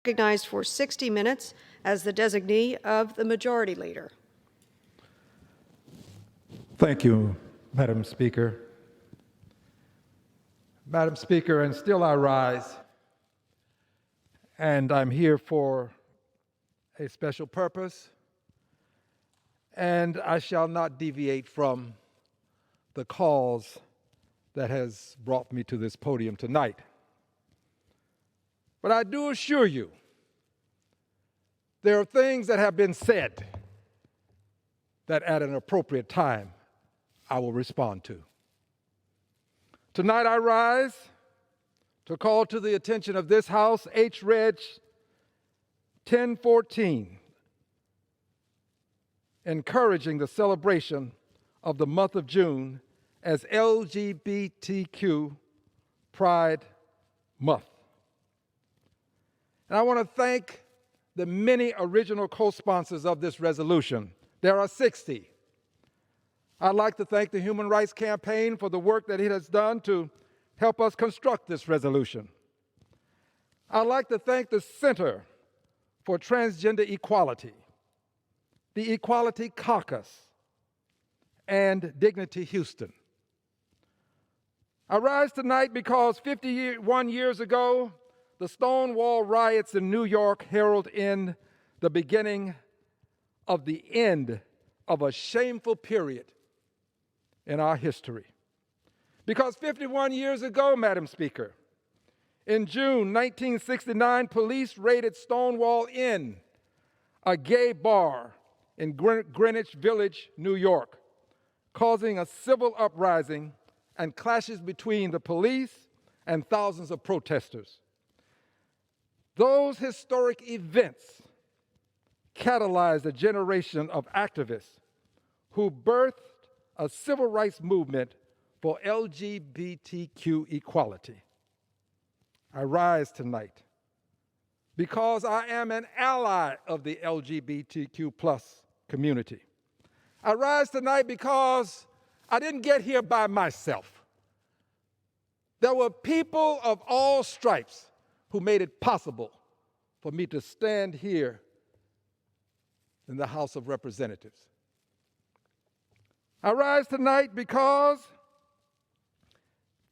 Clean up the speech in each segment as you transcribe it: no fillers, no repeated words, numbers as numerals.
Recognized for 60 minutes as the designee of the Majority Leader. Thank you, Madam Speaker. Madam Speaker, and still I rise, and I'm here for a special purpose, and I shall not deviate from the cause that has brought me to this podium tonight. But I do assure you, there are things that have been said that at an appropriate time I will respond to. Tonight I rise to call to the attention of this House H-Reg 1014, encouraging the celebration of the month of June as LGBTQ Pride Month. And I want to thank the many original co-sponsors of this resolution. There are 60. I'd like to thank the Human Rights Campaign for the work that it has done to help us construct this resolution. I'd like to thank the Center for Transgender Equality, the Equality Caucus, and Dignity Houston. I rise tonight because 51 years ago, the Stonewall riots in New York herald in the beginning of the end of a shameful period in our history. Because 51 years ago, Madam Speaker, in June 1969, police raided Stonewall Inn, a gay bar in Greenwich Village, New York, causing a civil uprising and clashes between the police and thousands of protesters. Those historic events catalyzed a generation of activists who birthed a civil rights movement for LGBTQ equality. I rise tonight because I am an ally of the LGBTQ plus community. I rise tonight because I didn't get here by myself. There were people of all stripes who made it possible for me to stand here in the House of Representatives. I rise tonight because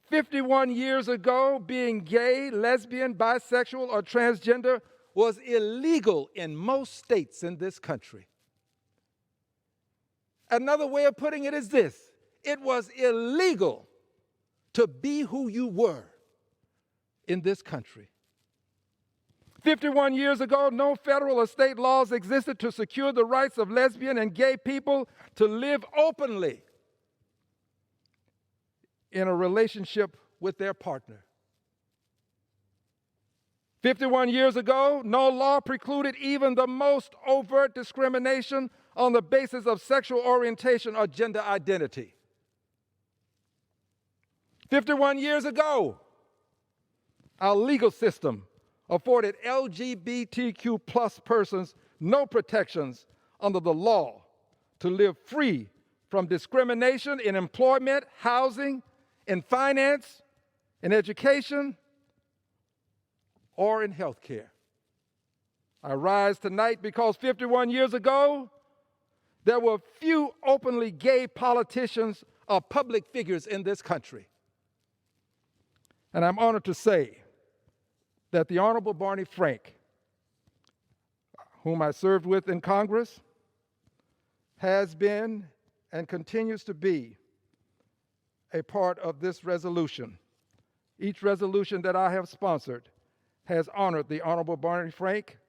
51 years ago, being gay, lesbian, bisexual, or transgender was illegal in most states in this country. Another way of putting it is this: it was illegal to be who you were in this country. 51 years ago, no federal or state laws existed to secure the rights of lesbian and gay people to live openly in a relationship with their partner. 51 years ago, no law precluded even the most overt discrimination on the basis of sexual orientation or gender identity. 51 years ago, our legal system afforded LGBTQ plus persons no protections under the law to live free from discrimination in employment, housing, in finance, in education, or in health care. I rise tonight because 51 years ago, there were few openly gay politicians or public figures in this country. And I'm honored to say that the Honorable Barney Frank, whom I served with in Congress, has been and continues to be a part of this resolution. Each resolution that I have sponsored has honored the Honorable Barney Frank,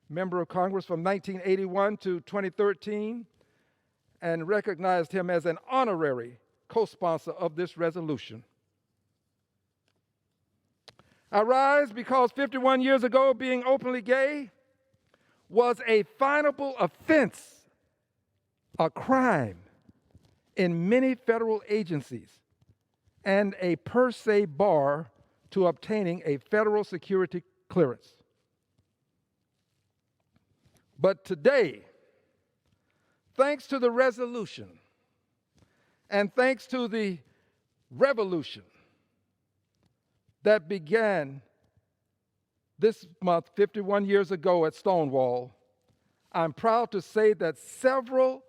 member of Congress from 1981 to 2013, and recognized him as an honorary co-sponsor of this resolution. I rise because 51 years ago, being openly gay was a finable offense, a crime in many federal agencies, and a per se bar to obtaining a federal security clearance. But today, thanks to the resolution and thanks to the revolution that began this month, 51 years ago at Stonewall, I'm proud to say that several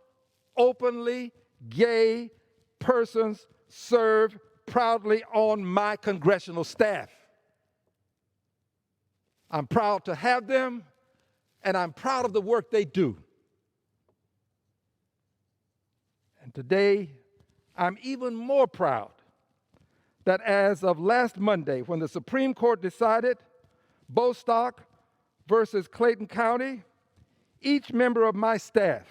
openly gay persons serve proudly on my congressional staff. I'm proud to have them, and I'm proud of the work they do. And today, I'm even more proud that as of last Monday, when the Supreme Court decided Bostock versus Clayton County, each member of my staff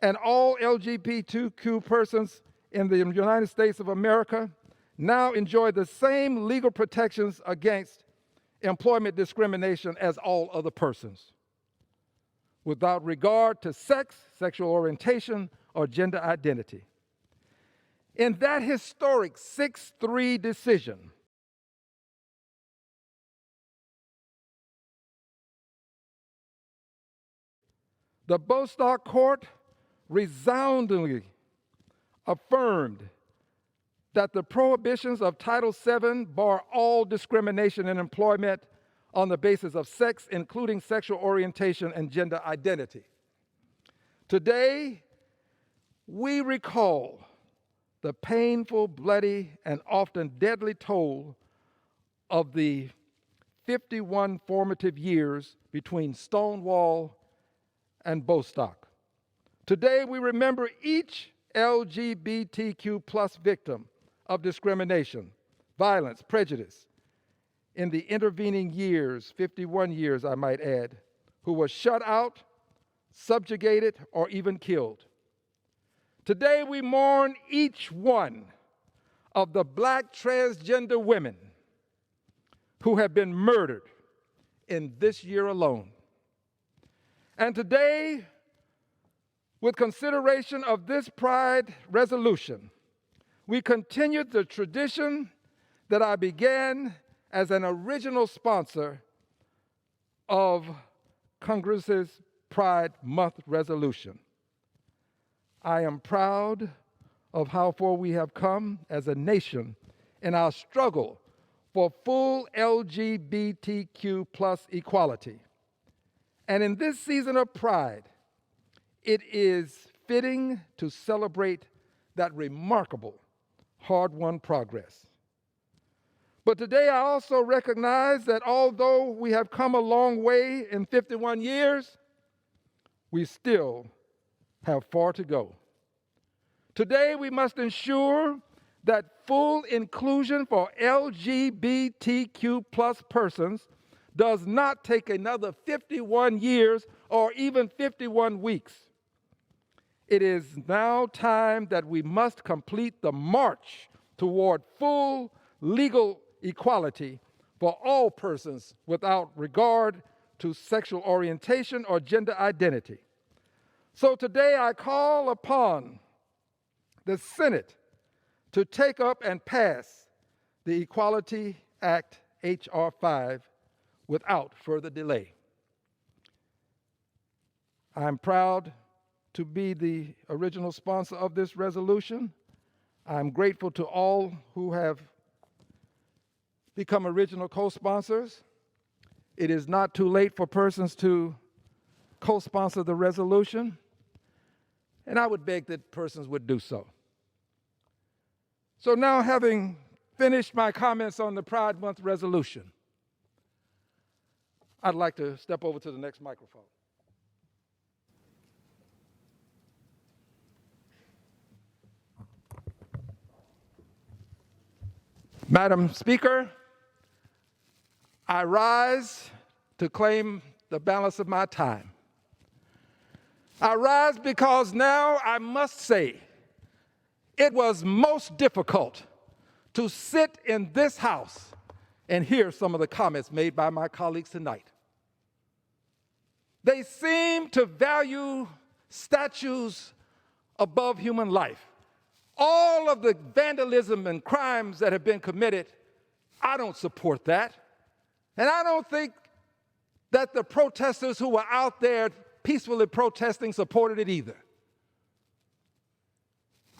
and all LGBTQ persons in the United States of America now enjoy the same legal protections against employment discrimination as all other persons, without regard to sex, sexual orientation, or gender identity. In that historic 6-3 decision, the Bostock Court resoundingly affirmed that the prohibitions of Title VII bar all discrimination in employment on the basis of sex, including sexual orientation and gender identity. Today, we recall the painful, bloody, and often deadly toll of the 51 formative years between Stonewall and Bostock. Today, we remember each LGBTQ plus victim of discrimination, violence, prejudice in the intervening years, 51 years I might add, who was shut out, subjugated, or even killed. Today we mourn each one of the Black transgender women who have been murdered in this year alone. And today, with consideration of this Pride resolution, we continue the tradition that I began as an original sponsor of Congress's Pride Month resolution. I am proud of how far we have come as a nation in our struggle for full LGBTQ plus equality. And in this season of Pride, it is fitting to celebrate that remarkable hard-won progress. But today I also recognize that although we have come a long way in 51 years, we still have far to go. Today we must ensure that full inclusion for LGBTQ plus persons does not take another 51 years or even 51 weeks. It is now time that we must complete the march toward full legal equality for all persons without regard to sexual orientation or gender identity. So today I call upon the Senate to take up and pass the Equality Act H.R. 5 without further delay. I'm proud to be the original sponsor of this resolution. I'm grateful to all who have become original co-sponsors. It is not too late for persons to co-sponsor the resolution, and I would beg that persons would do so. So now, having finished my comments on the Pride Month resolution, I'd like to step over to the next microphone. Madam Speaker, I rise to claim the balance of my time. I rise because now I must say it was most difficult to sit in this House and hear some of the comments made by my colleagues tonight. They seem to value statues above human life. All of the vandalism and crimes that have been committed, I don't support that. And I don't think that the protesters who were out there peacefully protesting supported it either.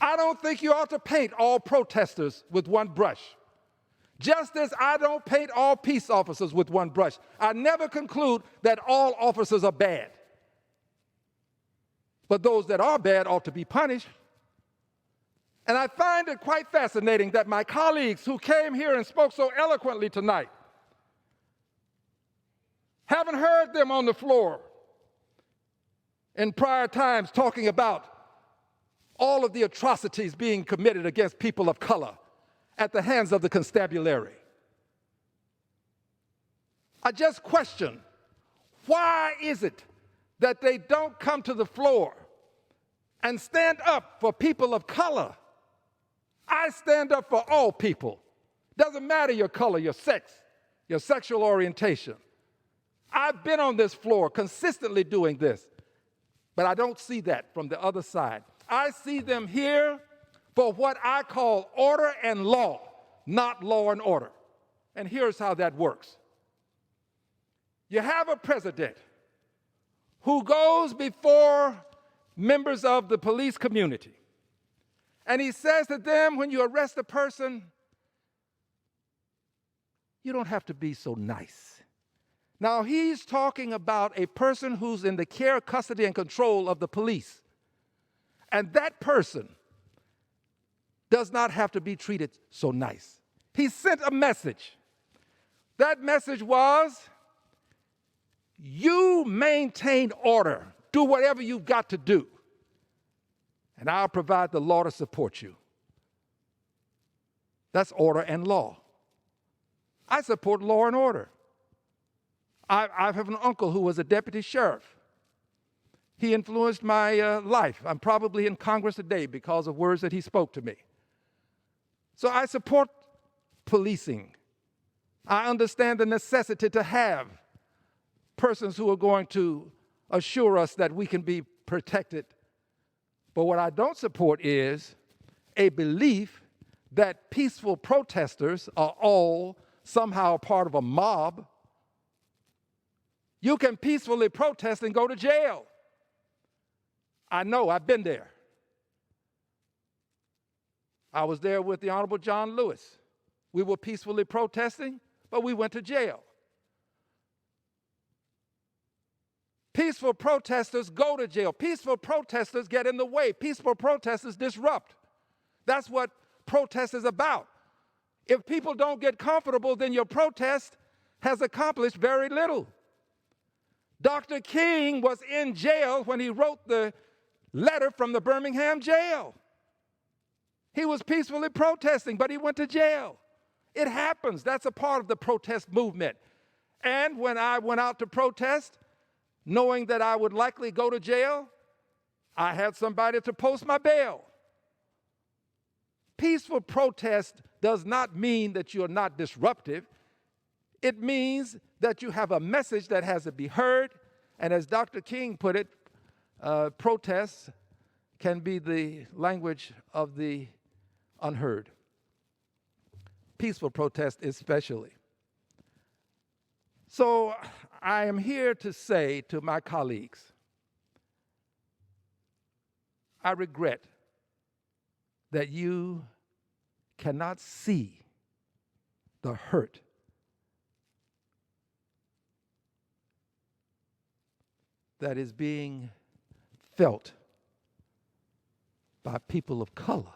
I don't think you ought to paint all protesters with one brush. Just as I don't paint all peace officers with one brush, I never conclude that all officers are bad. But those that are bad ought to be punished. And I find it quite fascinating that my colleagues who came here and spoke so eloquently tonight, haven't heard them on the floor in prior times talking about all of the atrocities being committed against people of color at the hands of the constabulary. I just question, why is it that they don't come to the floor and stand up for people of color? I stand up for all people. Doesn't matter your color, your sex, your sexual orientation. I've been on this floor consistently doing this, but I don't see that from the other side. I see them here for what I call order and law, not law and order. And here's how that works. You have a president who goes before members of the police community, and he says to them, when you arrest a person, you don't have to be so nice. Now, he's talking about a person who's in the care, custody, and control of the police. And that person does not have to be treated so nice. He sent a message. That message was, you maintain order. Do whatever you've got to do. And I'll provide the law to support you. That's order and law. I support law and order. I have an uncle who was a deputy sheriff. He influenced my life. I'm probably in Congress today because of words that he spoke to me. So I support policing. I understand the necessity to have persons who are going to assure us that we can be protected. But what I don't support is a belief that peaceful protesters are all somehow part of a mob. You can peacefully protest and go to jail. I know, I've been there. I was there with the Honorable John Lewis. We were peacefully protesting, but we went to jail. Peaceful protesters go to jail. Peaceful protesters get in the way. Peaceful protesters disrupt. That's what protest is about. If people don't get comfortable, then your protest has accomplished very little. Dr. King was in jail when he wrote the letter from the Birmingham jail. He was peacefully protesting, but he went to jail. It happens. That's a part of the protest movement. And when I went out to protest, knowing that I would likely go to jail, I had somebody to post my bail. Peaceful protest does not mean that you're not disruptive. It means that you have a message that has to be heard. And as Dr. King put it, protests can be the language of the unheard. Peaceful protest especially. So I am here to say to my colleagues, I regret that you cannot see the hurt that is being felt by people of color